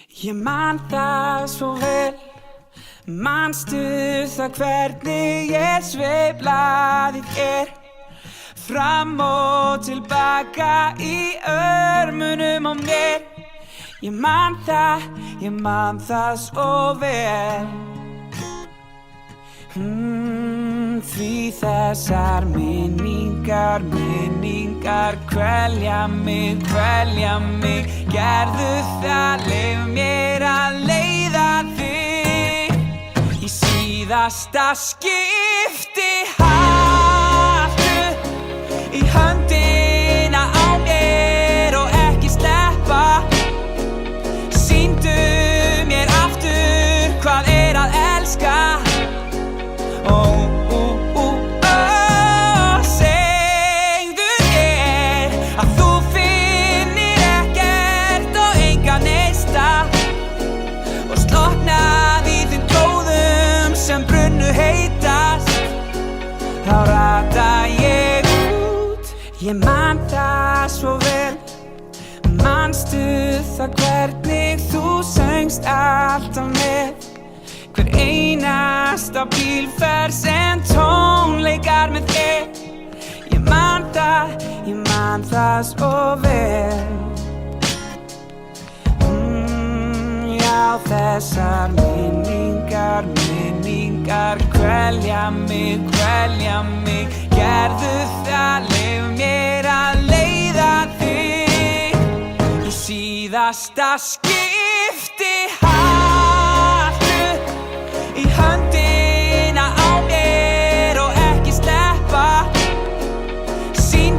Ég man það svo vel, manstu það hvernig ég sveiflaðið fram og tilbaka í örmunum á mér. Ég man það svo vel. Því þessar minningar kvelja mig, gerðu það, leyf mér að leiða þig í síðasta skipti. Haltu í höndina á mér og ekki sleppa, sýndu mér aftur hvað að elska. Segðu mér að þú finnir ekkert og engan neista og slokknað í þeim glóðum sem brunnu heitast. Þá rata ég út. Ég man það svo vel, manstu það hvernig þú söngst alltaf með hver einasta bílferð sem tónleikar með þér. Ég man það svo vel. Já, þessar minningar kvelja mig, gerðu það, leyf mér að leiða þig í síðasta skipti. Í höndina á mér og ekki sleppa, sýndu